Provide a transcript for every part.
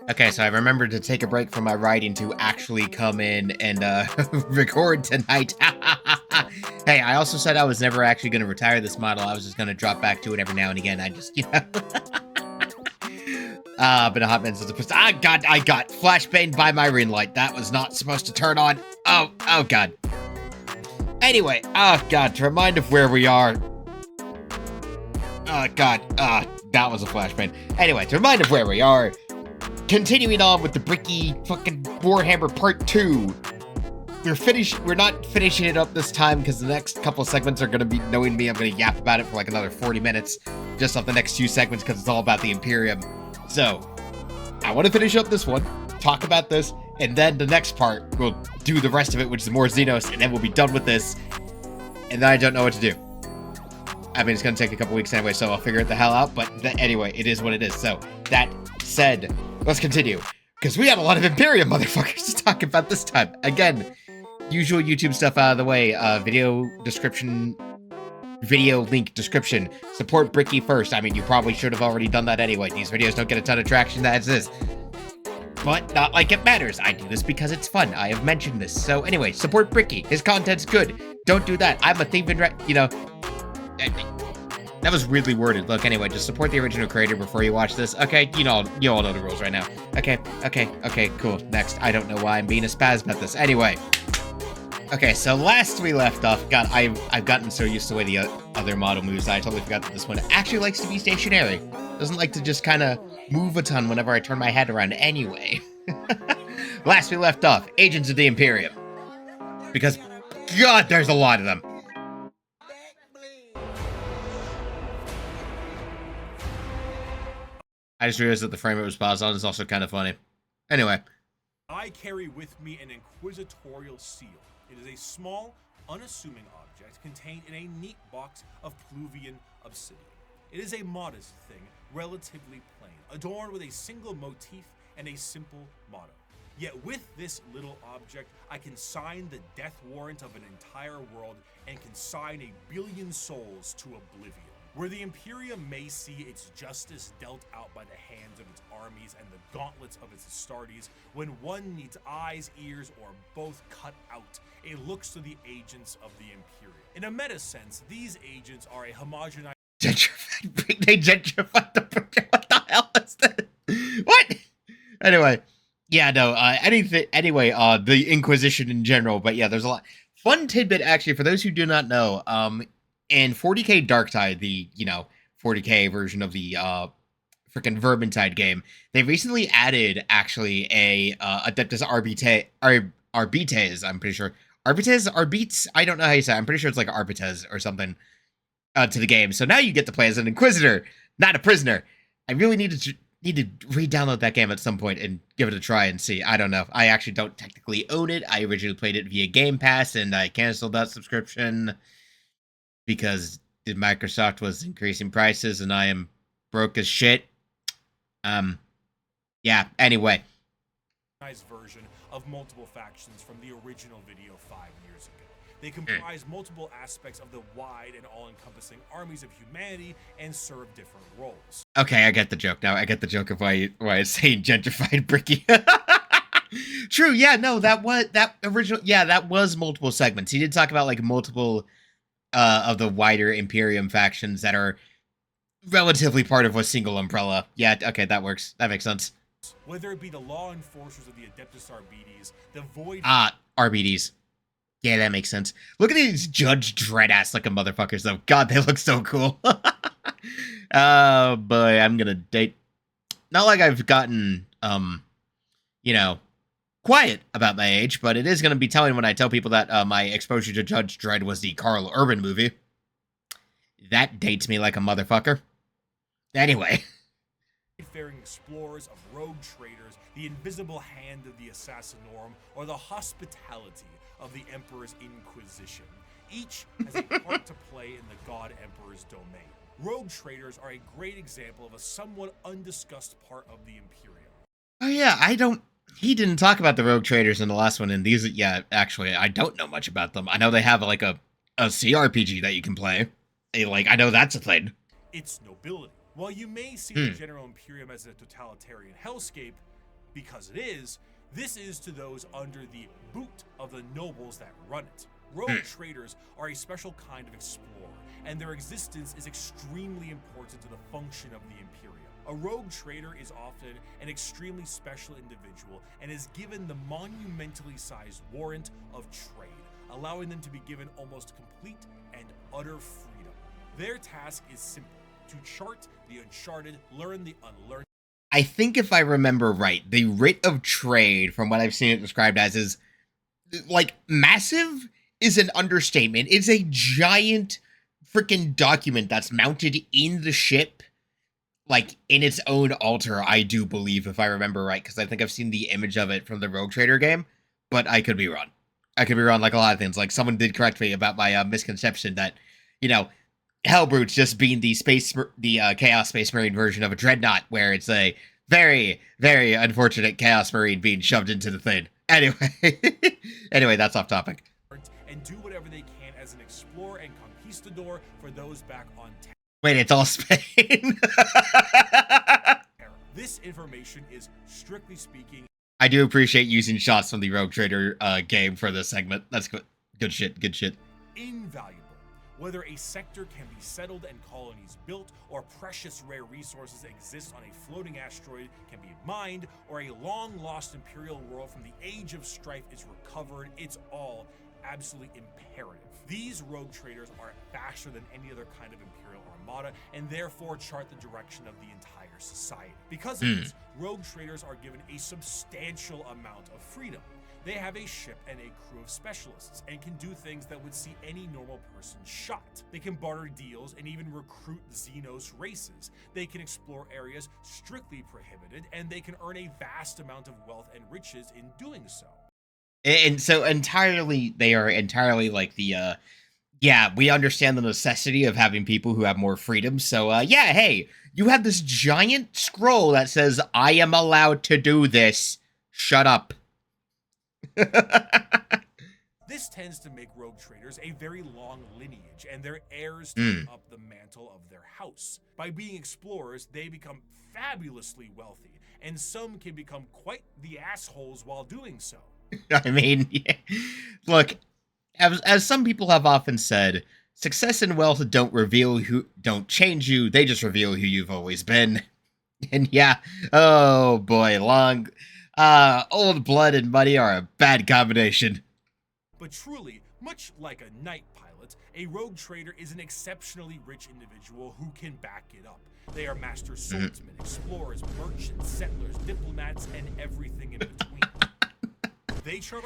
Okay, so I remembered to take a break from my writing to actually come in and record tonight. Hey, I also said I was never actually going to retire this model. I was just going to drop back to it every now and again. I just, been a hot minute since the I got flashbanged by my ring light. That was not supposed to turn on. Oh god. Anyway, oh god, to remind of where we are. Oh god, that was a flashbang. Anyway, to remind of where we are. Continuing on with the Bricky fucking Warhammer Part 2. We're not finishing it up this time because the next couple of segments are going to be, knowing me, I'm going to yap about it for like another 40 minutes just off the next few segments because it's all about the Imperium. So, I want to finish up this one, talk about this, and then the next part, we'll do the rest of it, which is more Xenos, and then we'll be done with this. And then I don't know what to do. I mean, it's going to take a couple weeks anyway, so I'll figure it the hell out, but anyway, it is what it is. So, that said, let's continue, because we have a lot of Imperium motherfuckers to talk about this time. Again, usual YouTube stuff out of the way. Video link description. Support Bricky first. I mean, you probably should have already done that anyway. These videos don't get a ton of traction as is. But not like it matters. I do this because it's fun. I have mentioned this. So anyway, support Bricky. His content's good. Don't do that. I'm a thief and that was weirdly worded. Look, anyway, just support the original creator before you watch this. Okay, you all know the rules right now. Okay, cool. Next. I don't know why I'm being a spaz about this. Anyway. Okay, so last we left off, God, I've gotten so used to the way the other model moves, I totally forgot that this one actually likes to be stationary. Doesn't like to just kind of move a ton whenever I turn my head around anyway. Last we left off, Agents of the Imperium. Because, God, there's a lot of them. I just realized that the frame it was paused on is also kind of funny. Anyway. I carry with me an inquisitorial seal. It is a small, unassuming object contained in a neat box of Pluvian obsidian. It is a modest thing, relatively plain, adorned with a single motif and a simple motto. Yet with this little object, I can sign the death warrant of an entire world and consign 1 billion souls to oblivion. Where the Imperium may see its justice dealt out by the hands of its armies and the gauntlets of its Astartes, when one needs eyes, ears, or both cut out, it looks to the agents of the Imperium. In a meta sense, these agents are a homogenized... Gentrified? They gentrified the... What the hell is that? What? Anyway. Yeah, no, anyway, the Inquisition in general, but yeah, there's a lot. Fun tidbit, actually, for those who do not know, in 40k Darktide, the, 40k version of the, freaking Vermintide game, they recently added, actually, a, Adeptus Arbites, I'm pretty sure. Arbites? I don't know how you say it. I'm pretty sure it's like Arbites or something, to the game. So now you get to play as an Inquisitor, not a prisoner. I really need to re-download that game at some point and give it a try and see. I don't know. I actually don't technically own it. I originally played it via Game Pass, and I canceled that subscription because Microsoft was increasing prices, and I am broke as shit. Yeah, anyway. Version of multiple factions from the original video 5 years ago. They comprise multiple aspects of the wide and all-encompassing armies of humanity and serve different roles. Okay, I get the joke now. I get the joke of why it's saying gentrified Bricky. True, yeah, no, that was multiple segments. He did talk about like multiple of the wider Imperium factions that are relatively part of a single umbrella. Yeah, okay, that works. That makes sense. Whether it be the law enforcers of the Adeptus Arbites, the Void... Arbites. Yeah, that makes sense. Look at these Judge Dredd-ass looking motherfuckers, though. God, they look so cool. Oh, boy, I'm gonna date... Not like I've gotten, quiet about my age, but it is gonna be telling when I tell people that my exposure to Judge Dredd was the Carl Urban movie. That dates me like a motherfucker. Anyway. Faring explorers of rogue traders, the invisible hand of the Assassinorum, or the hospitality of the Emperor's Inquisition. Each has a part to play in the God Emperor's domain. Rogue traders are a great example of a somewhat undiscussed part of the Imperium. Oh yeah, he didn't talk about the rogue traders in the last one, and these, yeah, actually, I don't know much about them. I know they have, like, a CRPG that you can play. I know that's a thing. Its nobility. While you may see the General Imperium as a totalitarian hellscape, because it is, this is to those under the boot of the nobles that run it. Rogue traders are a special kind of explorer, and their existence is extremely important to the function of the Imperium. A rogue trader is often an extremely special individual and is given the monumentally sized warrant of trade, allowing them to be given almost complete and utter freedom. Their task is simple: to chart the uncharted, learn the unlearned. I think if I remember right, the writ of trade, from what I've seen it described as, is like massive is an understatement. It's a giant freaking document that's mounted in the ship, like in its own altar, I do believe, if I remember right, because I think I've seen the image of it from the Rogue Trader game, but I could be wrong. I could be wrong like a lot of things. Like, someone did correct me about my misconception that, Hellbrute's just being the Chaos Space Marine version of a Dreadnought, where it's a very, very unfortunate Chaos Marine being shoved into the thing. Anyway, that's off topic. And do whatever they can as an explorer and conquistador for those back on Terra. Wait, it's all Spain? This information is, strictly speaking... I do appreciate using shots from the Rogue Trader game for this segment. That's good. Good shit, good shit. Invaluable. Whether a sector can be settled and colonies built, or precious rare resources exist on a floating asteroid can be mined, or a long-lost Imperial world from the Age of Strife is recovered, it's all absolutely imperative. These rogue traders are faster than any other kind of Imperial armada, and therefore chart the direction of the entire society. Because of this, rogue traders are given a substantial amount of freedom. They have a ship and a crew of specialists, and can do things that would see any normal person shot. They can barter deals and even recruit Xenos races. They can explore areas strictly prohibited, and they can earn a vast amount of wealth and riches in doing so. And so they are entirely like the, we understand the necessity of having people who have more freedom. So, hey, you have this giant scroll that says, I am allowed to do this. Shut up. This tends to make rogue traders a very long lineage, and their heirs take up the mantle of their house. By being explorers, they become fabulously wealthy, and some can become quite the assholes while doing so. I mean, look, as some people have often said, success and wealth don't change you, they just reveal who you've always been. And oh boy, old blood and money are a bad combination. But truly, much like a night pilot, a rogue trader is an exceptionally rich individual who can back it up. They are master swordsmen, explorers, merchants, settlers, diplomats, and everything in between. They chart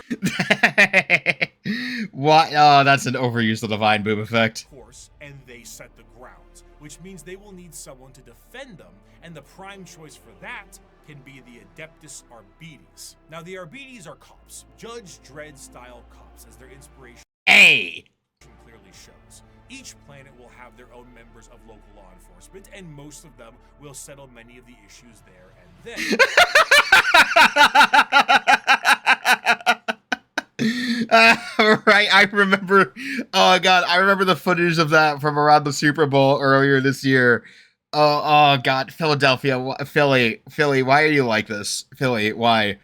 what? Oh, that's an overuse of the Divine Boom effect. Course, and they set the grounds, which means they will need someone to defend them, and the prime choice for that can be the Adeptus Arbites. Now, the Arbites are cops, Judge Dredd-style cops, as their inspiration clearly shows. Each planet will have their own members of local law enforcement, and most of them will settle many of the issues there and then. Right, I remember. Oh god, I remember the footage of that from around the Super Bowl earlier this year. Oh god, Philadelphia, Philly, why are you like this? Philly, why?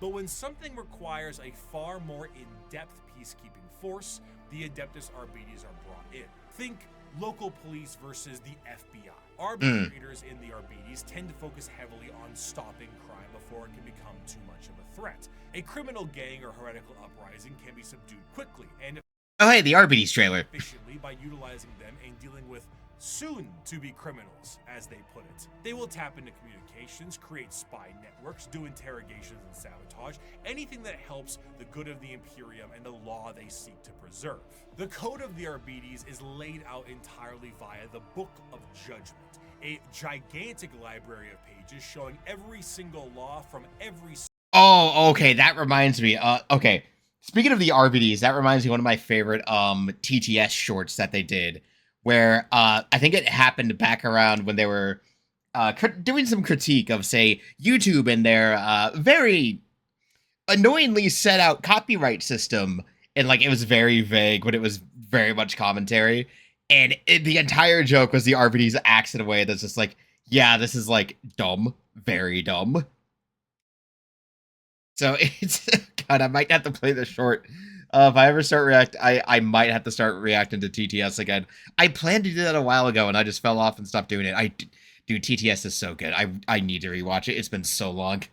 But when something requires a far more in-depth peacekeeping force, the Adeptus Arbites are brought in. Think local police versus the FBI. Arbitrators in the Arbites tend to focus heavily on stopping crime before it can become too much of a threat. A criminal gang or heretical uprising can be subdued quickly, and oh hey, the Arbites trailer. Efficiently by utilizing them and dealing with soon-to-be criminals, as they put it. They will tap into communications, create spy networks, do interrogations and sabotage, anything that helps the good of the Imperium and the law they seek to preserve. The Code of the Arbites is laid out entirely via the Book of Judgment, a gigantic library of pages showing every single law from every... Oh, okay, that reminds me. Okay, speaking of the RBDs, that reminds me of one of my favorite TTS shorts that they did, where I think it happened back around when they were doing some critique of, say, YouTube and their very annoyingly set out copyright system, and like it was very vague, but it was very much commentary, and the entire joke was the RBDs acts in a way that's just like, Yeah, this is like dumb, very dumb. So it's God, I might have to play this short. If I ever start I might have to start reacting to TTS again. I planned to do that a while ago, and I just fell off and stopped doing it. Dude, TTS is so good. I need to rewatch it. It's been so long.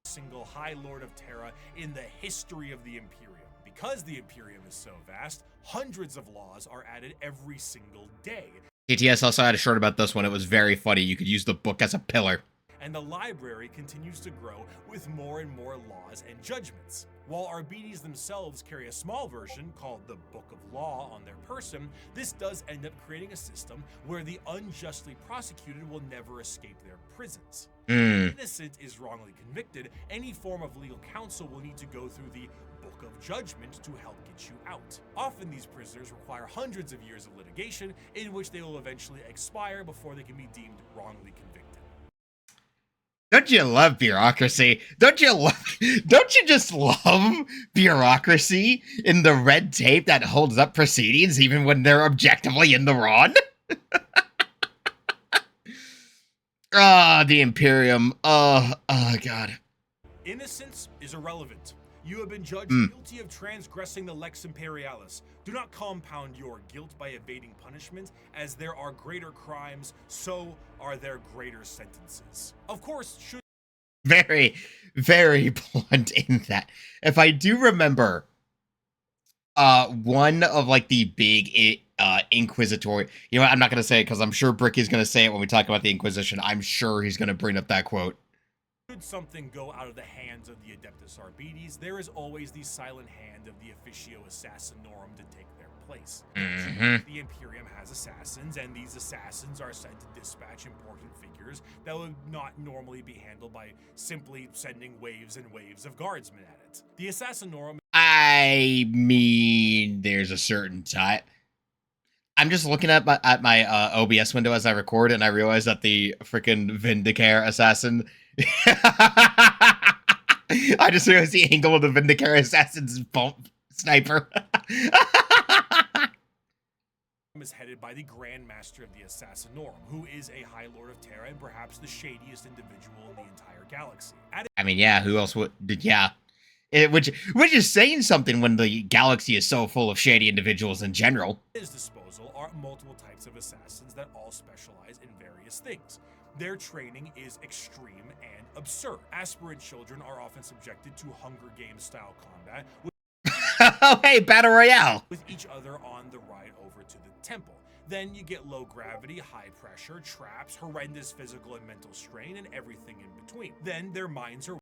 Single High Lord of Terra in the history of the Imperium. Because the Imperium is so vast, hundreds of laws are added every single day. TTS also had a short about this one. It was very funny. You could use the book as a pillar. And the library continues to grow with more and more laws and judgments. While RBDs themselves carry a small version called the Book of Law on their person, this does end up creating a system where the unjustly prosecuted will never escape their prisons. If innocent is wrongly convicted, any form of legal counsel will need to go through the Book of Judgment to help get you out. Often these prisoners require hundreds of years of litigation in which they will eventually expire before they can be deemed wrongly convicted. Don't you love bureaucracy? Don't you just love bureaucracy in the red tape that holds up proceedings even when they're objectively in the wrong? The Imperium. Oh God. Innocence is irrelevant. You have been judged guilty of transgressing the Lex Imperialis. Do not compound your guilt by evading punishment, as there are greater crimes, so are there greater sentences. Of course, should... Very, very blunt in that. If I do remember, one of like the big inquisitorial... You know what, I'm not going to say it because I'm sure Bricky's going to say it when we talk about the Inquisition. I'm sure he's going to bring up that quote. Should something go out of the hands of the Adeptus Arbites, there is always the silent hand of the Officio Assassinorum to take their place. The Imperium has assassins, and these assassins are sent to dispatch important figures that would not normally be handled by simply sending waves and waves of guardsmen at it. The Assassinorum... I mean, there's a certain type. I'm just looking at my OBS window as I record, and I realize that the freaking Vindicare assassin... I just realized the angle of the Vindicare assassin's bump sniper. is headed by the Grand Master of the Assassinorum, who is a High Lord of Terra and perhaps the shadiest individual in the entire galaxy. I mean, yeah, who else would... Yeah. Which is saying something when the galaxy is so full of shady individuals in general. At his disposal are multiple types of assassins that all specialize in various things. Their training is extreme and absurd. Aspirant children are often subjected to Hunger Games style combat Oh, hey, Battle Royale! with each other on the ride over to the temple. Then you get low gravity, high pressure, traps, horrendous physical and mental strain, and everything in between. Then their minds are...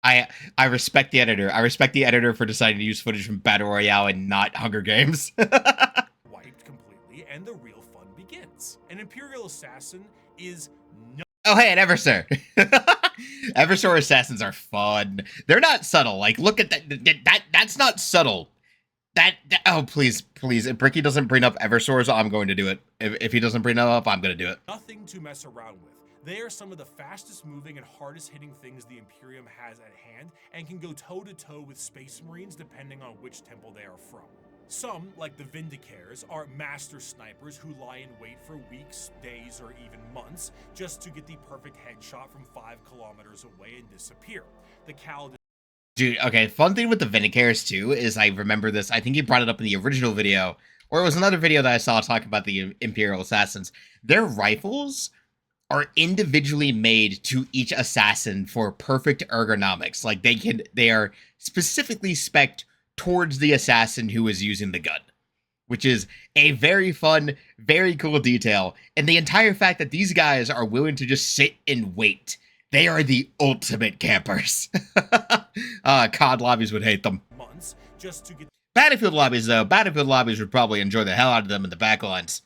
I respect the editor. I respect the editor for deciding to use footage from Battle Royale and not Hunger Games. wiped completely, and the real fun begins. An Imperial assassin is no... Oh, hey, an Eversor. Eversor assassins are fun. They're not subtle. Like, look at that. That's not subtle. Oh, please. If Bricky doesn't bring up Eversors, I'm going to do it. If he doesn't bring them up, I'm going to do it. Nothing to mess around with. They are some of the fastest moving and hardest hitting things the Imperium has at hand, and can go toe to toe with Space Marines depending on which temple they are from. Some, like the Vindicares, are master snipers who lie in wait for weeks, days, or even months just to get the perfect headshot from 5 kilometers away and disappear. The Cal... Dude, okay, fun thing with the Vindicares, too, is I remember this, I think you brought it up in the original video, or it was another video that I saw talking about the Imperial Assassins. Their rifles are individually made to each assassin for perfect ergonomics. Like, they are specifically spec'd towards the assassin who is using the gun, which is a very fun, very cool detail. And the entire fact that these guys are willing to just sit and wait. They are the ultimate campers. COD lobbies would hate them. months just to get Battlefield lobbies, though. Battlefield lobbies would probably enjoy the hell out of them in the backlines.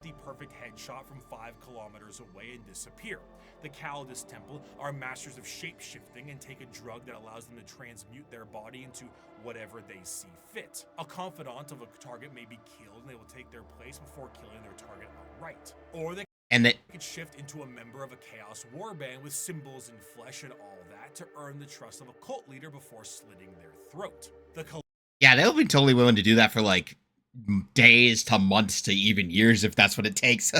the perfect headshot from 5 kilometers away and disappear. The Calidus Temple are masters of shape-shifting and take a drug that allows them to transmute their body into whatever they see fit. A confidant of a target may be killed and they will take their place before killing their target outright. Or they could shift into a member of a Chaos Warband with symbols in flesh and all that to earn the trust of a cult leader before slitting their throat. Yeah, they'll be totally willing to do that for, like, days to months to even years if that's what it takes.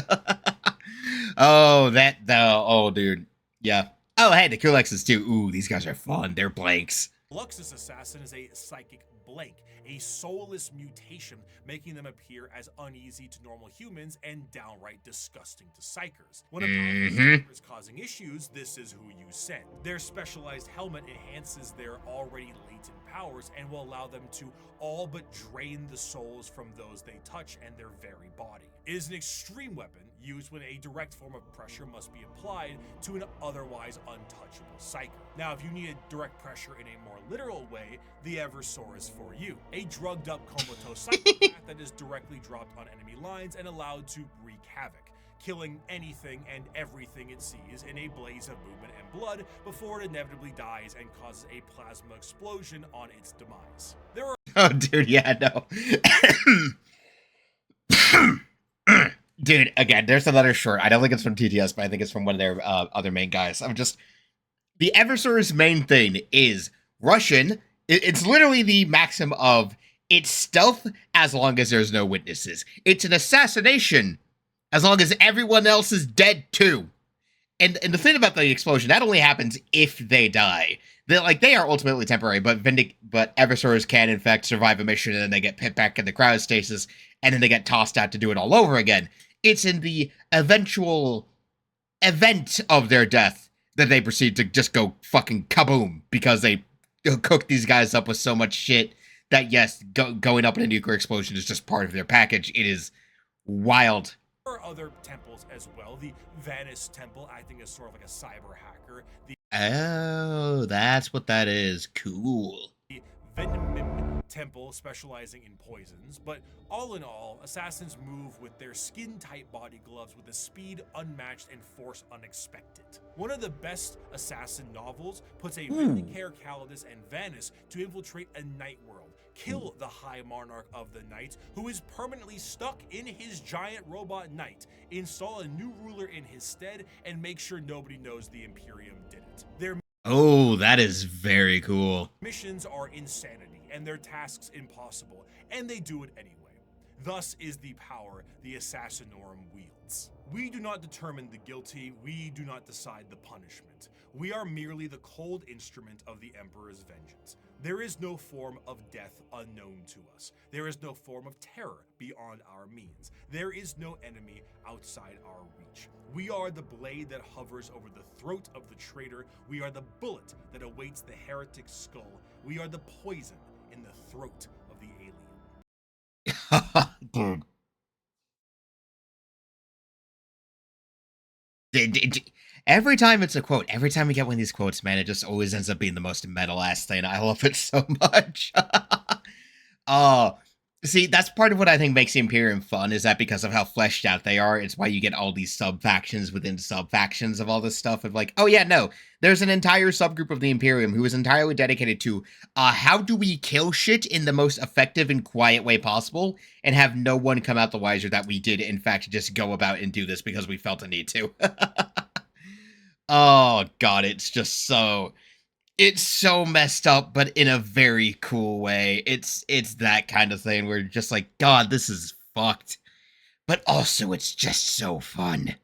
Oh, oh, dude. Yeah. Oh, hey, the Kulexes too. Ooh, these guys are fun. They're blanks. Luxus Assassin is a psychic blank, a soulless mutation, making them appear as uneasy to normal humans and downright disgusting to Seikers. When a powerful Seiker is causing issues, this is who you send. Their specialized helmet enhances their already latent powers and will allow them to all but drain the souls from those they touch and their very body. It is an extreme weapon used when a direct form of pressure must be applied to an otherwise untouchable Seiker. Now, if you needed direct pressure in a more literal way, the Eversor is for you. A drugged up comatose psychopath that is directly dropped on enemy lines and allowed to wreak havoc, killing anything and everything it sees in a blaze of movement and blood before it inevitably dies and causes a plasma explosion on its demise. There are Oh, dude, yeah, no. Dude, again, there's another short. I don't think it's from TTS, but I think it's from one of their other main guys. The Eversor's main thing is Russian. It's literally the maxim of it's stealth as long as there's no witnesses. It's an assassination as long as everyone else is dead too. And the thing about the explosion, that only happens if they die. They are ultimately temporary, but Eversors can in fact survive a mission and then they get put back in the cryostasis and then they get tossed out to do it all over again. It's in the eventual event of their death that they proceed to just go fucking kaboom because they cook these guys up with so much shit that yes, going up in a nuclear explosion is just part of their package. It is wild. There are other temples as well. The Vanis Temple acting as sort of like a cyber hacker. Oh, that's what that is. Cool. The Vindicare Temple specializing in poisons, but all in all, assassins move with their skin-tight body gloves with a speed unmatched and force unexpected. One of the best assassin novels puts a Vindicare, Calidus, and Vanis to infiltrate a night world, kill the High Monarch of the Night, who is permanently stuck in his giant robot knight, install a new ruler in his stead, and make sure nobody knows the Imperium did it. Oh, that is very cool. Missions are insanity, and their tasks impossible, and they do it anyway. Thus is the power the Assassinorum wields. We do not determine the guilty, we do not decide the punishment. We are merely the cold instrument of the Emperor's vengeance. There is no form of death unknown to us. There is no form of terror beyond our means. There is no enemy outside our reach. We are the blade that hovers over the throat of the traitor. We are the bullet that awaits the heretic's skull. We are the poison in the throat of the alien. Dude. Every time it's a quote, every time we get one of these quotes, man, it just always ends up being the most metal-ass thing. I love it so much. See, that's part of what I think makes the Imperium fun, is that because of how fleshed out they are, it's why you get all these sub-factions within sub-factions of all this stuff of like, oh yeah, no, there's an entire subgroup of the Imperium who is entirely dedicated to, how do we kill shit in the most effective and quiet way possible, and have no one come out the wiser that we did, in fact, just go about and do this because we felt a need to. Oh god, it's so messed up, but in a very cool way. It's that kind of thing where you're just like, god, this is fucked. But also it's just so fun.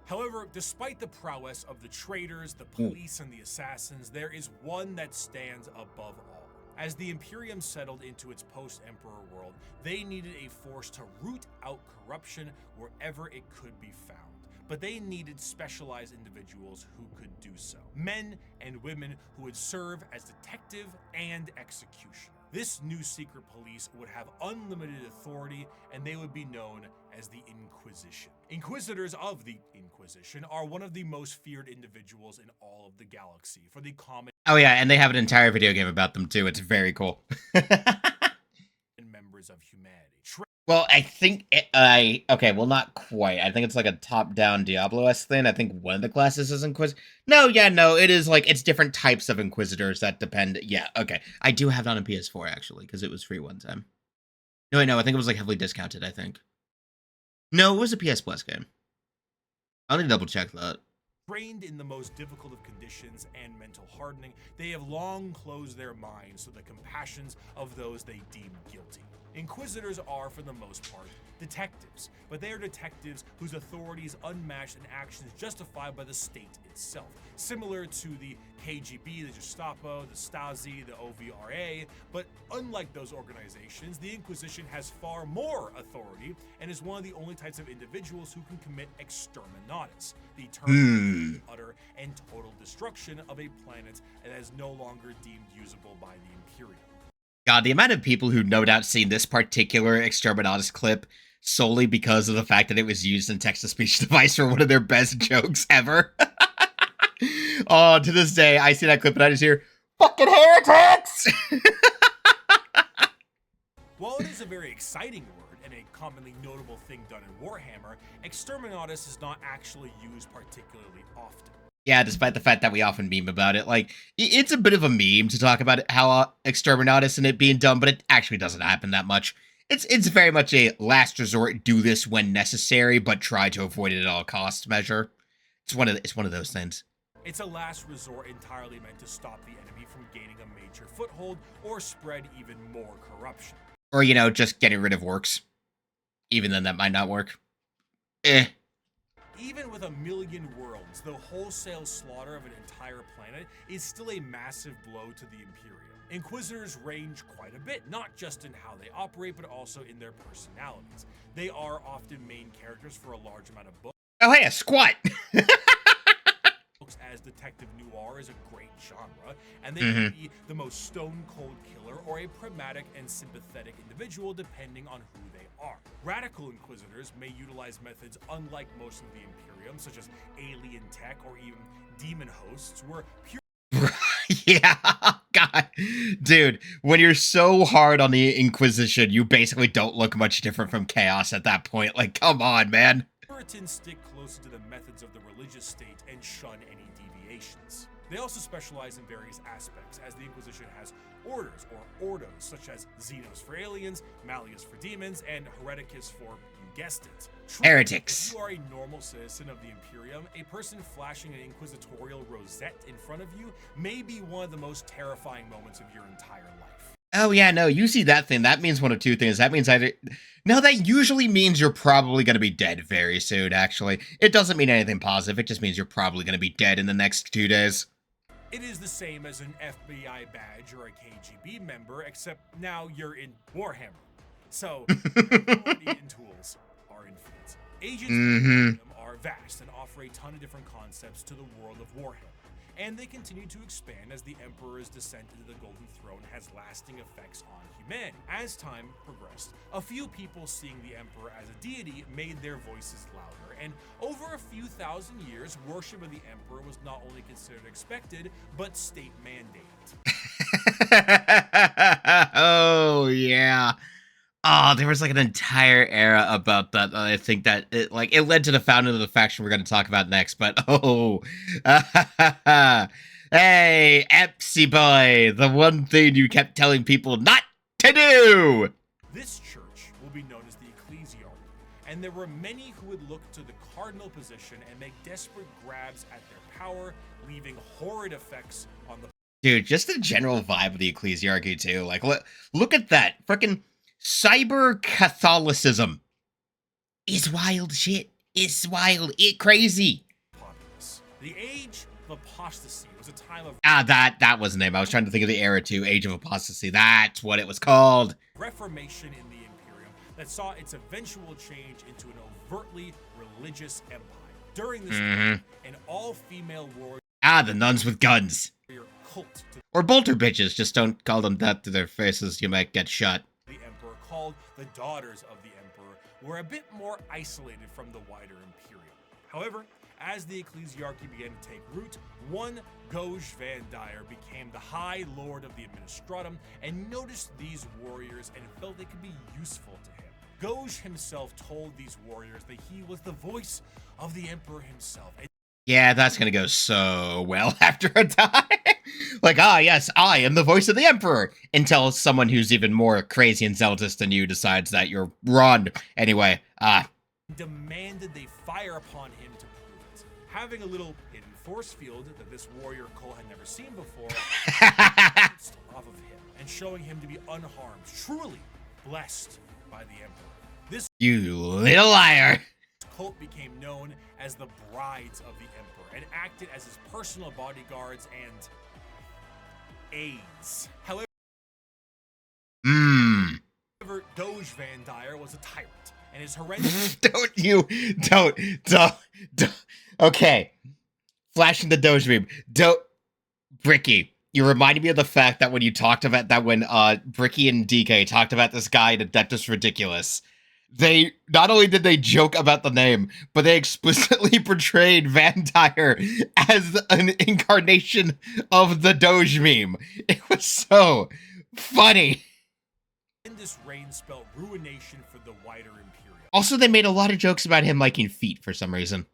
However, despite the prowess of the traitors, the police, and the assassins, there is one that stands above all. As the Imperium settled into its post-Emperor world, they needed a force to root out corruption wherever it could be found. But they needed specialized individuals who could do so. Men and women who would serve as detective and executioner. This new secret police would have unlimited authority, and they would be known as the Inquisition. Inquisitors of the Inquisition are one of the most feared individuals in all of the galaxy for the common... Oh yeah, and they have an entire video game about them too. It's very cool. members of humanity. Well, I think okay, well, not quite. I think it's like a top-down Diablo-esque thing. I think one of the classes is Inquisitor. No, it is like, it's different types of Inquisitors that depend. Yeah, okay. I do have it on a PS4, actually, because it was free one time. No, I think it was like heavily discounted, I think. No, it was a PS Plus game. I'll need to double-check that. Trained in the most difficult of conditions and mental hardening, they have long closed their minds to the compassions of those they deem guilty. Inquisitors are, for the most part, detectives, but they are detectives whose authority is unmatched and actions justified by the state itself. Similar to the KGB, the Gestapo, the Stasi, the OVRA, but unlike those organizations, the Inquisition has far more authority and is one of the only types of individuals who can commit exterminatus, the term utter and total destruction of a planet that is no longer deemed usable by the Imperium. God, the amount of people who no doubt seen this particular exterminatus clip solely because of the fact that it was used in text-to-speech device for one of their best jokes ever. Oh, to this day, I see that clip and I just hear, fucking heretics! While it is a very exciting word and a commonly notable thing done in Warhammer, exterminatus is not actually used particularly often. Yeah, despite the fact that we often meme about it. Like, it's a bit of a meme to talk about how exterminatus and it being done, but it actually doesn't happen that much. It's very much a last resort, do this when necessary, but try to avoid it at all costs measure. It's one of those things. It's a last resort entirely meant to stop the enemy from gaining a major foothold or spread even more corruption. Or, just getting rid of orcs. Even then, that might not work. Even with 1 million worlds, the wholesale slaughter of an entire planet is still a massive blow to the Imperium. Inquisitors range quite a bit, not just in how they operate, but also in their personalities. They are often main characters for a large amount of books. Oh, hey, a squat! As detective noir is a great genre, and they can be the most stone-cold killer or a pragmatic and sympathetic individual depending on who they are. Radical Inquisitors may utilize methods unlike most of the Imperium, such as alien tech or even demon hosts, where pure Yeah, God. Dude, when you're so hard on the Inquisition, you basically don't look much different from Chaos at that point. Like, come on, man. Puritans stick closer to the methods of the religious state and shun any deviations. They also specialize in various aspects, as the Inquisition has orders or ordos, such as Xenos for aliens, Malleus for demons, and Hereticus for, you guessed it, heretics. If you are a normal citizen of the Imperium, a person flashing an inquisitorial rosette in front of you may be one of the most terrifying moments of your entire life. Oh, yeah, no, you see that thing. That means one of two things. That means either... No, that usually means you're probably going to be dead very soon, actually. It doesn't mean anything positive. It just means you're probably going to be dead in the next 2 days. It is the same as an FBI badge or a KGB member, except now you're in Warhammer. So, and tools are infinite. Agents are vast and offer a ton of different concepts to the world of Warhammer. And they continue to expand as the Emperor's descent into the Golden Throne has lasting effects on humanity. As time progressed, a few people seeing the Emperor as a deity made their voices louder, and over a few thousand years, worship of the Emperor was not only considered expected, but state mandated. Oh, yeah. Oh, there was like an entire era about that. I think that it led to the founding of the faction we're going to talk about next. But hey, Epsy boy, the one thing you kept telling people not to do. This church will be known as the Ecclesiarchy, and there were many who would look to the cardinal position and make desperate grabs at their power, leaving horrid effects on the. Dude, just the general vibe of the Ecclesiarchy too. Like, look at that frickin'. Cyber Catholicism is wild shit. It's wild. It crazy. The Age of Apostasy was a time of that was the name. I was trying to think of the era too. Age of Apostasy. That's what it was called. Reformation in the Imperium that saw its eventual change into an overtly religious empire. During this time, an all-female warrior. The nuns with guns. Cult or bolter bitches. Just don't call them that to their faces. You might get shot. Called the Daughters of the Emperor, were a bit more isolated from the wider Imperium. However, as the Ecclesiarchy began to take root, one Goj Van Dyer became the High Lord of the Administratum and noticed these warriors and felt they could be useful to him. Goj himself told these warriors that he was the voice of the Emperor himself. Yeah, that's gonna go so well after a time. Like, yes, I am the voice of the Emperor. Until someone who's even more crazy and zealous than you decides that you're wrong. Anyway, demanded they fire upon him to prove it. Having a little hidden force field that this warrior Cole had never seen before, off of him and showing him to be unharmed. Truly, blessed by the Emperor. This You little liar. cult became known as the Brides of the Emperor and acted as his personal bodyguards and aides. However, Doge Vindicare was a tyrant, and his horrendous don't. Okay. Flashing the Doge meme. Bricky, you reminded me of the fact that when you talked about that when Bricky and DK talked about this guy in Adeptus Ridiculous, they not only did they joke about the name, but they explicitly portrayed Vindicare as an incarnation of the Doge meme. It was so funny. this reign spelled ruination for the wider Imperium. Also, they made a lot of jokes about him liking feet for some reason,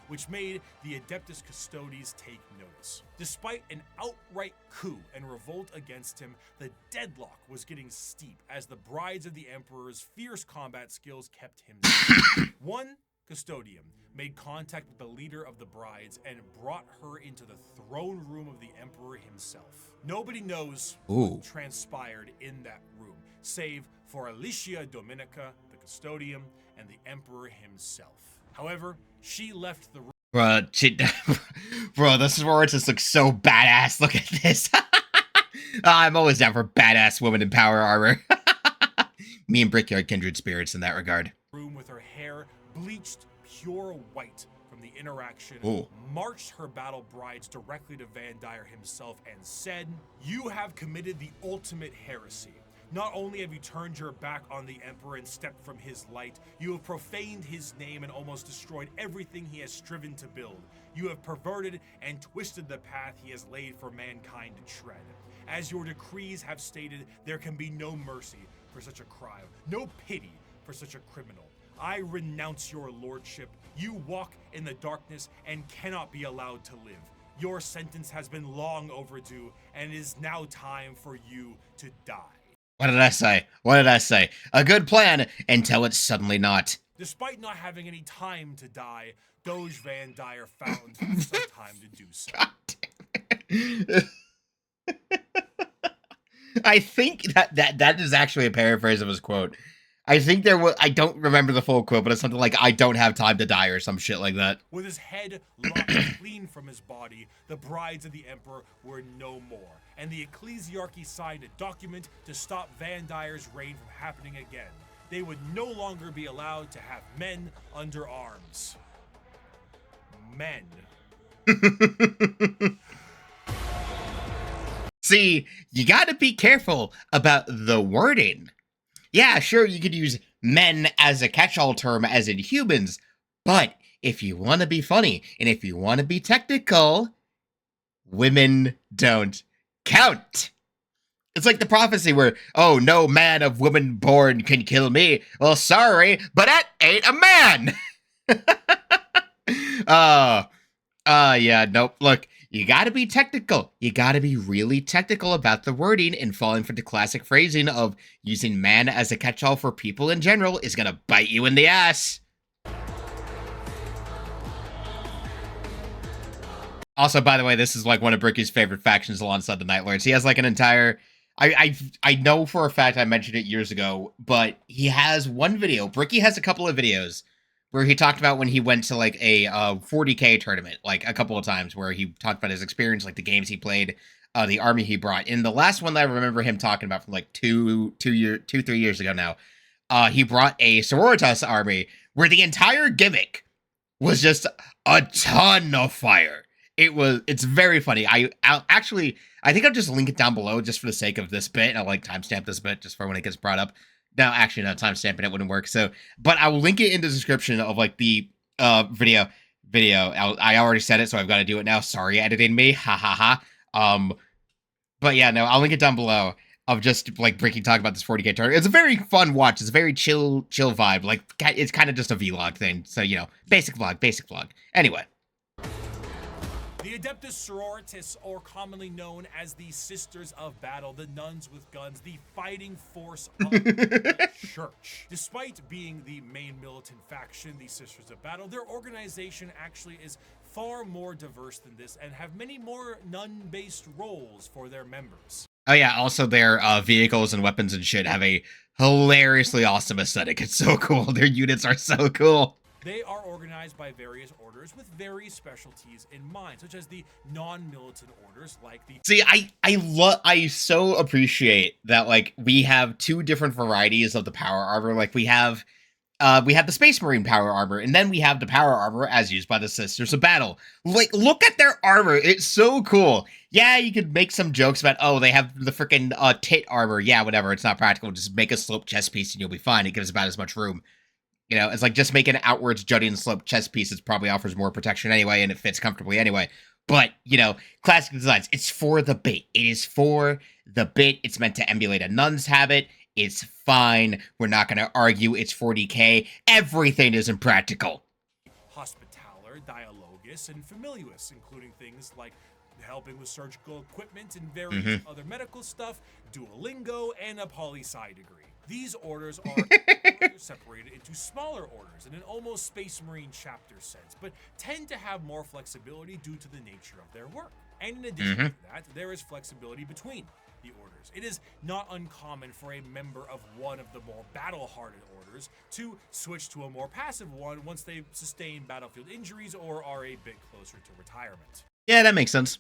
which made the Adeptus Custodes take notice. Despite an outright coup and revolt against him, the deadlock was getting steep as the Brides of the Emperor's fierce combat skills kept him safe. One custodian made contact with the leader of the Brides and brought her into the throne room of the Emperor himself. Nobody knows what transpired in that room, save for Alicia Dominica, the custodian, and the Emperor himself. However, she left the room. Bro, this is where it just looks so badass. Look at this. I'm always down for badass women in power armor. Me and Bricky are kindred spirits in that regard. Room with her hair bleached pure white from the interaction, marched her battle brides directly to Vindicare himself and said, "You have committed the ultimate heresy. Not only have you turned your back on the Emperor and stepped from his light, you have profaned his name and almost destroyed everything he has striven to build. You have perverted and twisted the path he has laid for mankind to tread. As your decrees have stated, there can be no mercy for such a crime, no pity for such a criminal. I renounce your lordship. You walk in the darkness and cannot be allowed to live. Your sentence has been long overdue, and it is now time for you to die." What did I say? What did I say? A good plan until it's suddenly not. Despite not having any time to die, Doge Vindicare found some time to do so. I think that is actually a paraphrase of his quote. I think there was, I don't remember the full quote, but it's something like, "I don't have time to die," or some shit like that. With his head locked clean from his body, the Brides of the Emperor were no more, and the ecclesiarchy signed a document to stop Vindicare's reign from happening again. They would no longer be allowed to have men under arms. Men. See, you gotta be careful about the wording. Yeah, sure, you could use men as a catch-all term as in humans, but if you want to be funny, and if you want to be technical, women don't count. It's like the prophecy where, "Oh, no man of woman born can kill me." Well, sorry, but that ain't a man! Yeah, nope, look. You gotta be technical. You gotta be really technical about the wording, and falling for the classic phrasing of using man as a catch-all for people in general is gonna bite you in the ass. Also, by the way, this is like one of Bricky's favorite factions alongside the Night Lords. He has like an entire... I know for a fact I mentioned it years ago, but he has one video. Bricky has a couple of videos where he talked about when he went to like a 40K tournament, like a couple of times, where he talked about his experience, like the games he played, the army he brought. In the last one that I remember him talking about from like 3 years ago now, he brought a Sororitas army where the entire gimmick was just a ton of fire. It's very funny. I'll think I'll just link it down below just for the sake of this bit. I'll like timestamp this bit just for when it gets brought up. No, actually, no, timestamping it wouldn't work. So, but I will link it in the description of like the video. I already said it, so I've got to do it now. Sorry, editing me. Ha ha ha. But yeah, no, I'll link it down below of just like Bricky talking about this 40K tournament. It's a very fun watch. It's a very chill vibe. Like it's kind of just a vlog thing. So basic vlog. Anyway. The Adeptus Sororitas, or commonly known as the Sisters of Battle, the nuns with guns, the fighting force of the church. Despite being the main militant faction, the Sisters of Battle, their organization actually is far more diverse than this and have many more nun-based roles for their members. Oh yeah, also their vehicles and weapons and shit have a hilariously awesome aesthetic. It's so cool. Their units are so cool. They are organized by various orders with various specialties in mind, such as the non-militant orders like the... See, I so appreciate that, like, we have two different varieties of the power armor. Like, we have the Space Marine power armor, and then we have the power armor as used by the Sisters of Battle. Like, look at their armor. It's so cool. Yeah, you could make some jokes about, oh, they have the freaking tit armor. Yeah, whatever. It's not practical. Just make a sloped chest piece and you'll be fine. It gives about as much room. You know, it's like just make an outwards jutting sloped chest piece. It probably offers more protection anyway, and it fits comfortably anyway. But, you know, classic designs, it's for the bit. It is for the bit. It's meant to emulate a nun's habit. It's fine. We're not going to argue. It's 40k. Everything is impractical. Hospitaller, Dialogus, and Familius, including things like helping with surgical equipment and various other medical stuff, Duolingo, and a poli-sci degree. These orders are separated into smaller orders in an almost Space Marine chapter sense, but tend to have more flexibility due to the nature of their work. And in addition to that, there is flexibility between the orders. It is not uncommon for a member of one of the more battle-hardened orders to switch to a more passive one once they've sustained battlefield injuries or are a bit closer to retirement. Yeah, that makes sense.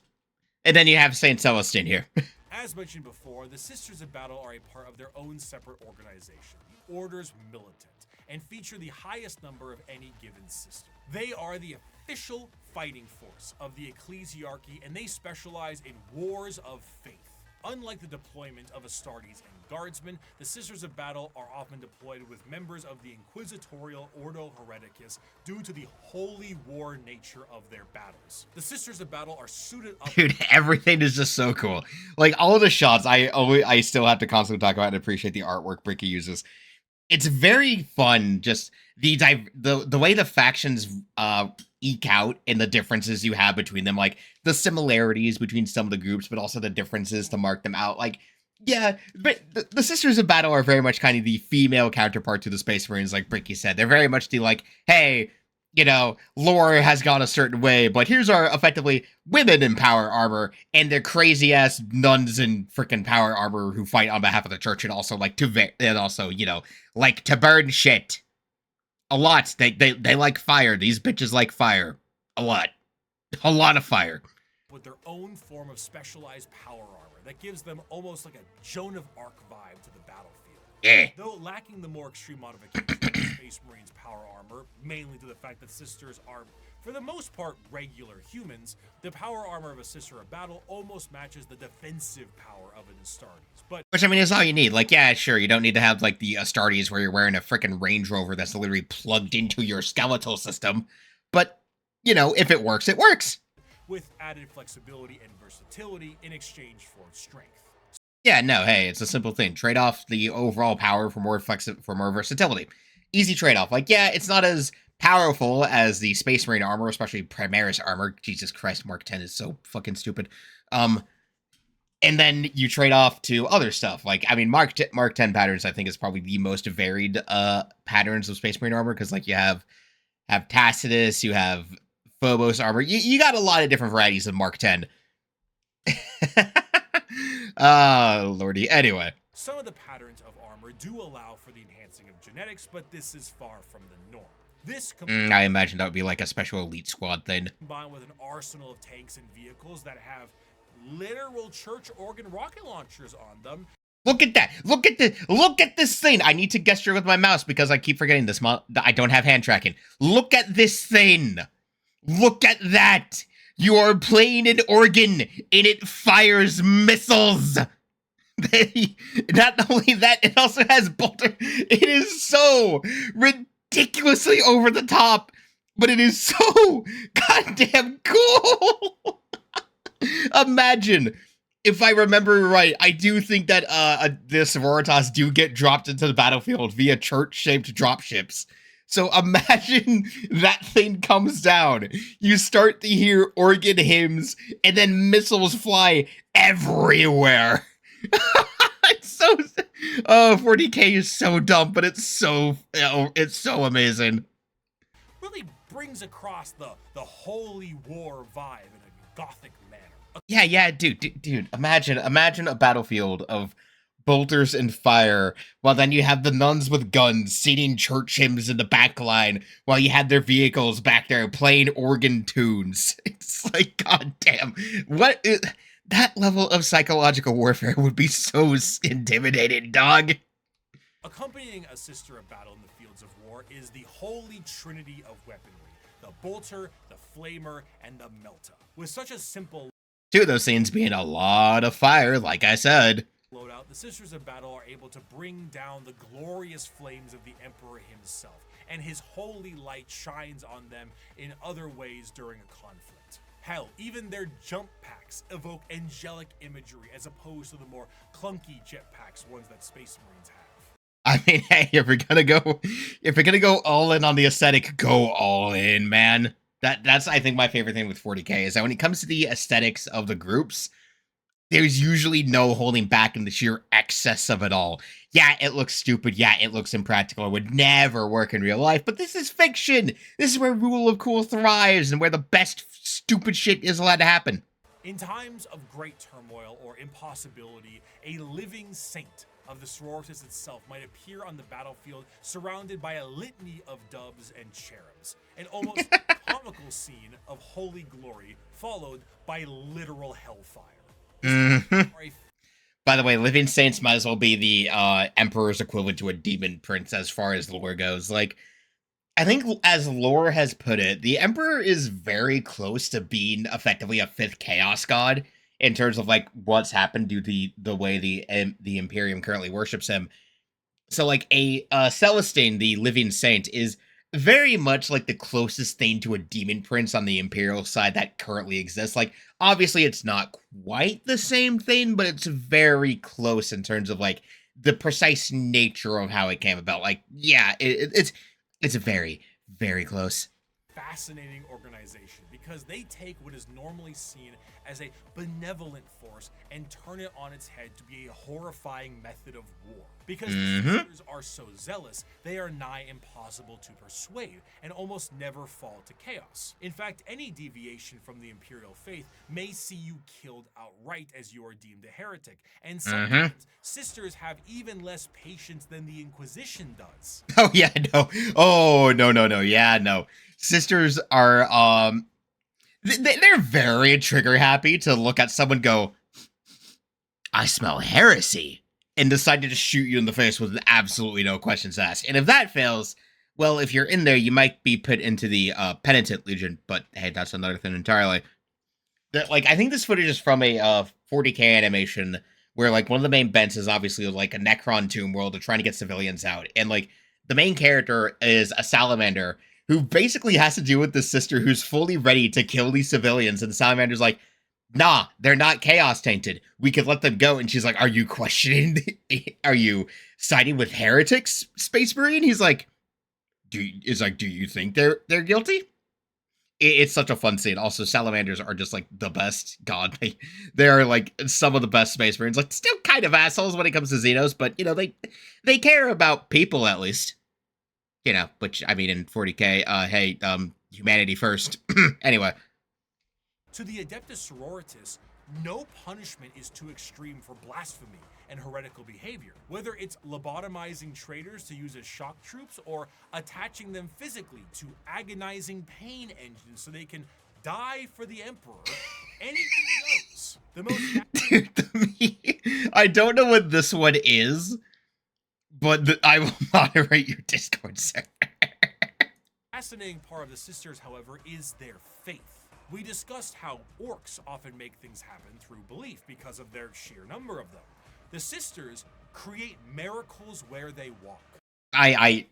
And then you have St. Celestine here. As mentioned before, the Sisters of Battle are a part of their own separate organization, the Order's Militant, and feature the highest number of any given sister. They are the official fighting force of the ecclesiarchy, and they specialize in wars of faith. Unlike the deployment of Astartes and Guardsmen, the Sisters of Battle are often deployed with members of the Inquisitorial Ordo Hereticus due to the holy war nature of their battles. The Sisters of Battle are suited up... Dude, everything is just so cool. Like, all of the shots, I still have to constantly talk about and appreciate the artwork Bricky uses. It's very fun, just the way the factions eke out and the differences you have between them, like the similarities between some of the groups, but also the differences to mark them out. Like, yeah, but the Sisters of Battle are very much kind of the female counterpart to the Space Marines, like Bricky said. They're very much the, like, hey, you know, lore has gone a certain way, but here's our effectively women in power armor and their crazy ass nuns in freaking power armor who fight on behalf of the church and also like you know, like to burn shit. A lot. They like fire. These bitches like fire. A lot. A lot of fire. With their own form of specialized power armor that gives them almost like a Joan of Arc vibe to the battlefield. Yeah. Though lacking the more extreme modifications of the Space Marines' power armor, mainly to the fact that sisters are, for the most part, regular humans, the power armor of a Sister of Battle almost matches the defensive power of an Astartes. But which, I mean, is all you need. Like, yeah, sure, you don't need to have, like, the Astartes where you're wearing a freaking Range Rover that's literally plugged into your skeletal system. But, you know, if it works, it works. With added flexibility and versatility in exchange for strength. Yeah, no, hey, it's a simple thing. Trade off the overall power for more versatility. Easy trade-off. Like, yeah, it's not as powerful as the Space Marine armor, especially Primaris armor. Jesus Christ, Mark 10 is so fucking stupid. And then you trade off to other stuff. Like, I mean, Mark 10 patterns, I think, is probably the most varied patterns of Space Marine armor, because, like, you have Tacitus, you have Phobos armor. You got a lot of different varieties of Mark 10. Oh, lordy. Anyway. Some of the patterns of armor do allow for the enhancing of genetics, but this is far from the norm. This I imagine that would be like a special elite squad thing. Combined with an arsenal of tanks and vehicles that have literal church organ rocket launchers on them. Look at that. Look at this thing. I need to gesture with my mouse because I keep forgetting this. I don't have hand tracking. Look at this thing. Look at that. You are playing an organ, and it fires missiles. Not only that, it also has bolter. It is so ridiculously over the top, but it is so goddamn cool. Imagine, if I remember right, I do think that the Sororitas do get dropped into the battlefield via church-shaped dropships. So imagine that thing comes down, you start to hear organ hymns, and then missiles fly everywhere. It's so... Oh, 40k is so dumb, but it's so amazing. Really brings across the holy war vibe in a gothic manner. Yeah, dude. Imagine a battlefield of bolters and fire, while then you have the nuns with guns singing church hymns in the back line, while you had their vehicles back there playing organ tunes. It's like, goddamn, that level of psychological warfare would be so intimidating, dog. Accompanying a sister of battle in the fields of war is the holy trinity of weaponry: the bolter, the flamer, and the melta. With such a simple Two of those scenes being a lot of fire, like I said. loadout, the sisters of battle are able to bring down the glorious flames of the emperor himself, and his holy light shines on them in other ways during a conflict. Hell, even their jump packs evoke angelic imagery as opposed to the more clunky jetpacks ones that Space Marines have. I mean, hey, if we're gonna go all in on the aesthetic, go all in, man. That's I think my favorite thing with 40K is that when it comes to the aesthetics of the groups, there's usually no holding back in the sheer excess of it all. Yeah, it looks stupid. Yeah, it looks impractical. It would never work in real life, but this is fiction. This is where rule of cool thrives and where the best stupid shit is allowed to happen. In times of great turmoil or impossibility, a living saint of the sororitas itself might appear on the battlefield surrounded by a litany of doves and cherubs. An almost comical scene of holy glory followed by literal hellfire. By the way, living saints might as well be the emperor's equivalent to a demon prince as far as lore goes. Like, I think as lore has put it, the emperor is very close to being effectively a fifth chaos god in terms of like what's happened due to the way the Imperium currently worships him. So like a Celestine, the living saint, is very much like the closest thing to a demon prince on the Imperial side that currently exists. Like, obviously it's not quite the same thing, but it's very close in terms of like the precise nature of how it came about. Like, yeah, it's very, very close. Fascinating organization because they take what is normally seen as a benevolent force and turn it on its head to be a horrifying method of war. Because the sisters are so zealous, they are nigh impossible to persuade and almost never fall to chaos. In fact, any deviation from the Imperial faith may see you killed outright as you are deemed a heretic, and sometimes sisters have even less patience than the Inquisition does. Oh yeah, no. Oh no. Yeah, no. Sisters are they're very trigger happy to look at someone go, I smell heresy, and decide to just shoot you in the face with absolutely no questions asked. And if that fails, well, if you're in there, you might be put into the penitent legion. But hey, that's another thing entirely. Like, I think this footage is from a 40K animation where like one of the main bents is obviously like a Necron tomb world of trying to get civilians out, and like the main character is a salamander who basically has to deal with this sister who's fully ready to kill these civilians, and the salamander's like, nah, they're not chaos tainted. We could let them go. And she's like, are you questioning? Are you siding with heretics, Space Marine? He's like, do you think they're guilty? It's such a fun scene. Also, salamanders are just like the best. God, they are like some of the best Space Marines. Like, still kind of assholes when it comes to Xenos, but you know, they care about people at least. You know, which I mean in 40K, hey, humanity first. Anyway. To the Adeptus Sororitas, no punishment is too extreme for blasphemy and heretical behavior, whether it's lobotomizing traitors to use as shock troops or attaching them physically to agonizing pain engines so they can die for the Emperor. Anything goes. The most I don't know what this one is, but I will moderate your Discord server. Fascinating part of the sisters, however, is their faith. We discussed how orcs often make things happen through belief because of their sheer number of them. The sisters create miracles where they walk. I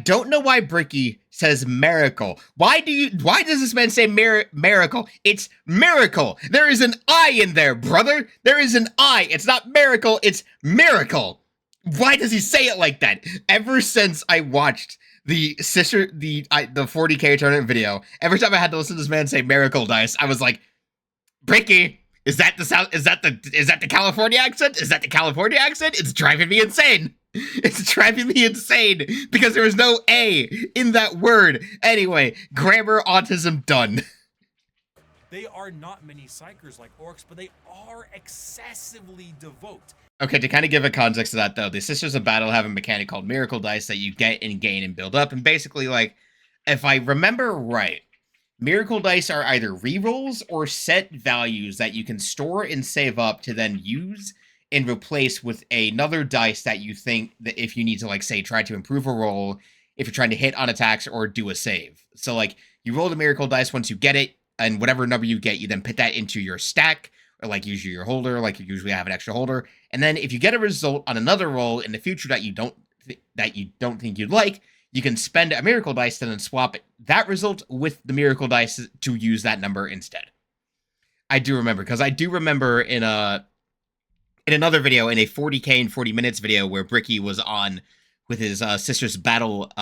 don't know why Bricky says miracle. Why does this man say miracle? It's miracle. There is an I in there, brother. There is an I. It's not miracle, it's miracle. Why does he say it like that? Ever since I watched the 40K tournament video, every time I had to listen to this man say miracle dice, I was like, Bricky, is that the California accent? Is that the California accent? It's driving me insane. It's driving me insane because there was no A in that word. Anyway, grammar autism done. They are not many Seikers like orcs, but they are excessively devout. Okay, to kind of give a context to that, though, the Sisters of Battle have a mechanic called Miracle Dice that you get and gain and build up. And basically, like, if I remember right, Miracle Dice are either rerolls or set values that you can store and save up to then use and replace with another dice that you think that if you need to, like, say, try to improve a roll, if you're trying to hit on attacks or do a save. So, like, you roll the Miracle Dice once you get it, and whatever number you get, you then put that into your stack, or, like, usually your holder, like you usually have an extra holder. And then if you get a result on another roll in the future that you don't think you'd like, you can spend a Miracle Dice and then swap that result with the Miracle Dice to use that number instead. I do remember, because I do remember in another video, in a 40k and 40 minutes video where Bricky was on with his Sisters Battle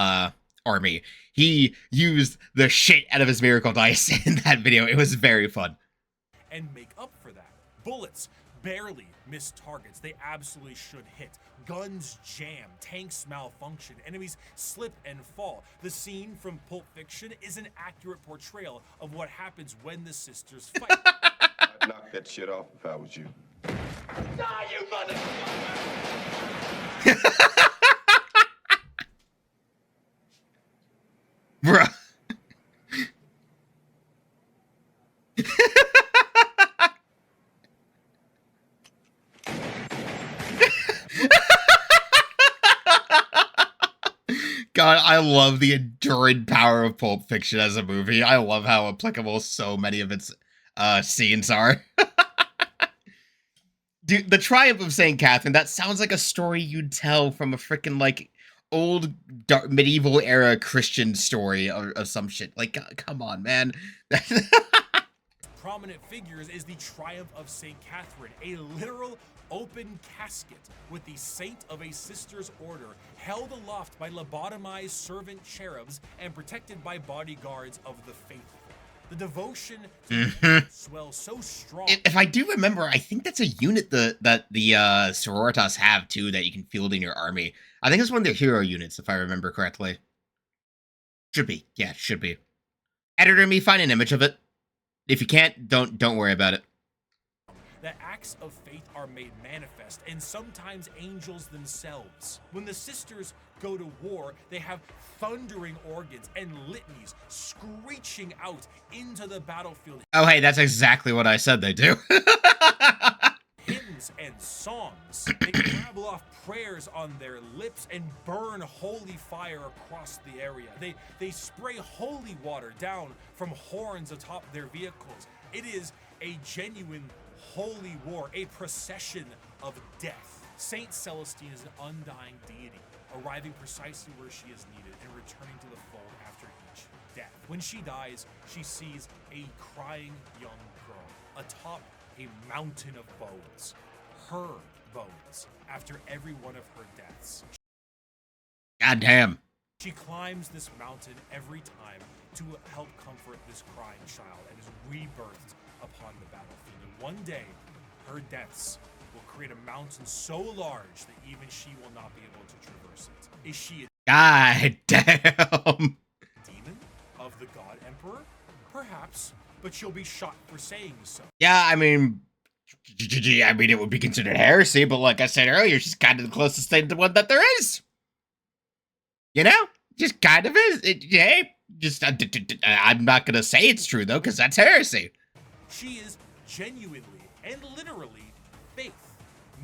army, he used the shit out of his Miracle Dice in that video. It was very fun. And make up for that. Bullets barely miss targets. They absolutely should hit. Guns jam, tanks malfunction, enemies slip and fall. The scene from Pulp Fiction is an accurate portrayal of what happens when the sisters fight. I'd knock that shit off if I was you. Die, you motherfucker! Bruh. God, I love the enduring power of Pulp Fiction as a movie. I love how applicable so many of its scenes are. Dude, the Triumph of St. Catherine, that sounds like a story you'd tell from a freaking, like, old medieval era Christian story or some shit. Like, come on, man. Prominent figures is the Triumph of St. Catherine, a literal open casket with the saint of a sister's order held aloft by lobotomized servant cherubs and protected by bodyguards of the faithful. The devotion to swells so strong. If I do remember, I think that's a unit that the Sororitas have too that you can field in your army. I think it's one of their hero units, if I remember correctly. Should be. Yeah, should be. Editor me, find an image of it. If you can't, don't worry about it. That acts of faith are made manifest, and sometimes angels themselves. When the sisters go to war, they have thundering organs and litanies screeching out into the battlefield. Oh, hey, that's exactly what I said they do. Hymns and songs. They babble off prayers on their lips and burn holy fire across the area. They spray holy water down from horns atop their vehicles. It is a genuine holy war, a procession of death. Saint Celestine is an undying deity, arriving precisely where she is needed and returning to the fold after each death. When she dies, she sees a crying young girl atop a mountain of bones, her bones, after every one of her deaths. God damn. She climbs this mountain every time to help comfort this crying child and is rebirthed upon the battlefield. And one day, her deaths will create a mountain so large that even she will not be able to traverse it. Is she a God damn. demon of the God Emperor? Perhaps, but she'll be shot for saying so. Yeah, I mean, it would be considered heresy, but like I said earlier, she's kind of the closest thing to one that there is. You know? Just kind of is. I'm not going to say it's true, though, because that's heresy. She is genuinely and literally faith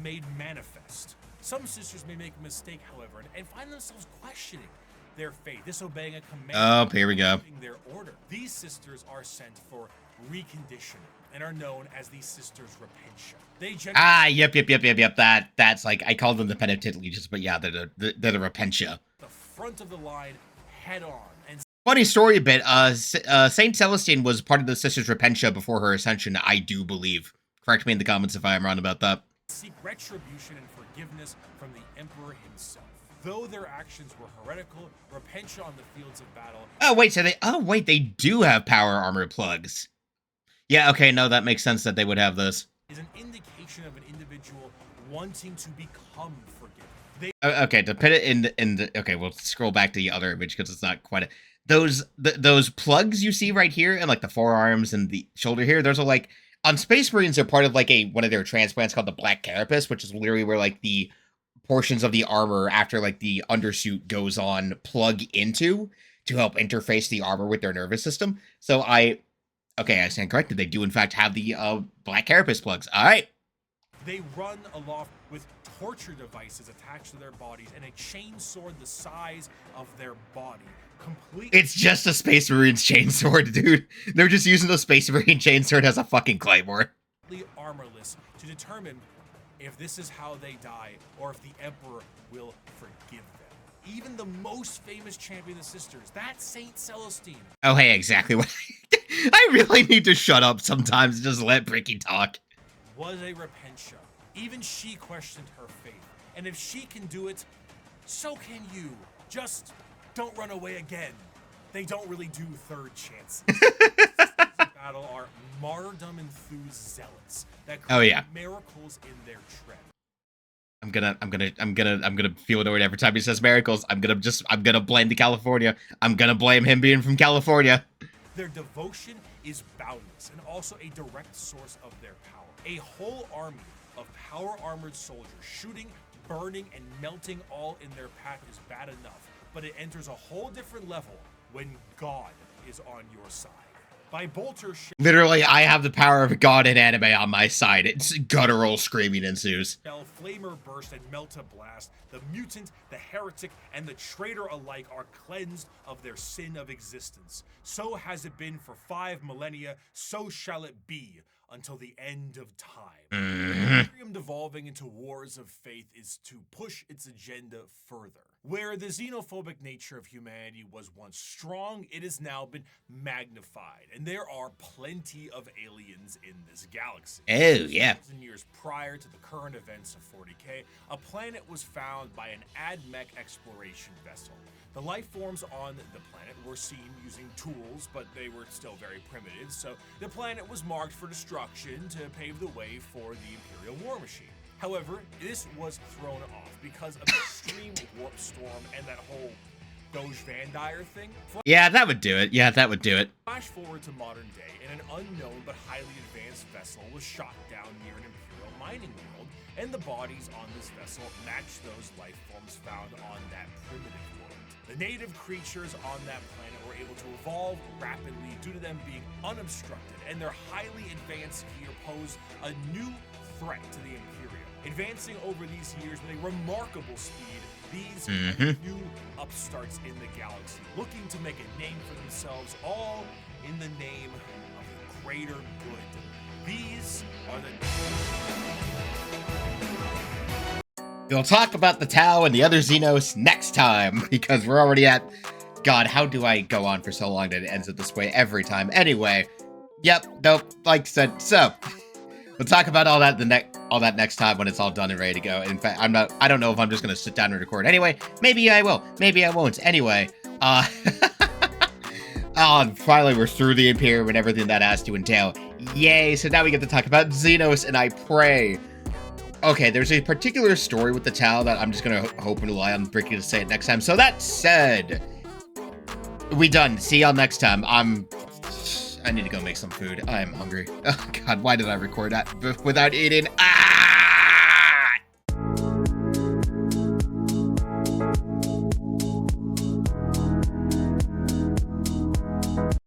made manifest. Some sisters may make a mistake, however, and find themselves questioning their faith, disobeying a command. Oh, here we go. Their order. These sisters are sent for reconditioning and are known as the Sisters Repentia. They Yep. That's like, I call them the penitent legions, but yeah, they're the Repentia. The front of the line head on. And funny story a bit, Saint Celestine was part of the Sisters Repentia before her ascension, I do believe. Correct me in the comments if I am wrong about that. Seek retribution and forgiveness from the Emperor himself. Though their actions were heretical, Repentia on the fields of battle. They do have power armor plugs. Yeah, okay, no, that makes sense that they would have this. Is an indication of an individual wanting to become forgiven. Okay, to put it in the okay, we'll scroll back to the other image because it's not quite those plugs you see right here and like the forearms and the shoulder here, those are like on Space Marines, they're part of like one of their transplants called the Black Carapace, which is literally where like the portions of the armor after like the undersuit goes on plug into to help interface the armor with their nervous system. So I stand corrected. They do in fact have the Black Carapace plugs. All right. They run aloft with torture devices attached to their bodies and a chainsaw the size of their body. It's just a Space Marines chainsword, dude. They're just using the Space Marine chainsword as a fucking claymore. Armorless to determine if this is how they die or if the Emperor will forgive them. Even the most famous champion of the Sisters, that Saint Celestine. Oh, hey, exactly what I really need to shut up sometimes and just let Bricky talk. Was a repentia. Even she questioned her faith. And if she can do it, so can you. Just don't run away again. They don't really do third chances. Battle are martyrdom enthused zealots that create miracles in their tread. I'm gonna feel annoyed every time he says miracles. I'm gonna blame the California. I'm gonna blame him being from California. Their devotion is boundless and also a direct source of their power. A whole army of power-armored soldiers shooting, burning, and melting all in their path is bad enough, but it enters a whole different level when God is on your side. By bolter literally, I have the power of God and anime on my side. It's guttural screaming ensues. Shell flamer burst and melt a blast. The mutant, the heretic, and the traitor alike are cleansed of their sin of existence. So has it been for 5 millennia, so shall it be until the end of time. Imperium devolving into wars of faith is to push its agenda further. Where the xenophobic nature of humanity was once strong, it has now been magnified, and there are plenty of aliens in this galaxy. Oh, yeah. Years prior to the current events of 40K, a planet was found by an AdMech exploration vessel. The life forms on the planet were seen using tools, but they were still very primitive, so the planet was marked for destruction to pave the way for the Imperial war machine. However, this was thrown off because of extreme warp storm and that whole Doge Van Dyer thing. Yeah, that would do it. Yeah, that would do it. Flash forward to modern day, and an unknown but highly advanced vessel was shot down near an Imperial mining world, and the bodies on this vessel matched those life forms found on that primitive world. The native creatures on that planet were able to evolve rapidly due to them being unobstructed, and their highly advanced gear posed a new threat to the Imperium. Advancing over these years with a remarkable speed, these new upstarts in the galaxy, looking to make a name for themselves, all in the name of the greater good. These are the... We'll talk about the Tau and the other Xenos next time, because we're already at... God, how do I go on for so long that it ends up this way every time? Anyway, yep, nope, like I said, so... We'll talk about all that next time when it's all done and ready to go. In fact, I don't know if I'm just gonna sit down and record. Anyway, maybe I will. Maybe I won't. Anyway, finally we're through the Imperium and everything that has to entail. Yay, so now we get to talk about Xenos, and I pray. Okay, there's a particular story with the Tau that I'm just gonna hope and rely on Bricky to say it next time. So that said, we done. See y'all next time. I need to go make some food. I am hungry. Oh god, why did I record that without eating? Ah!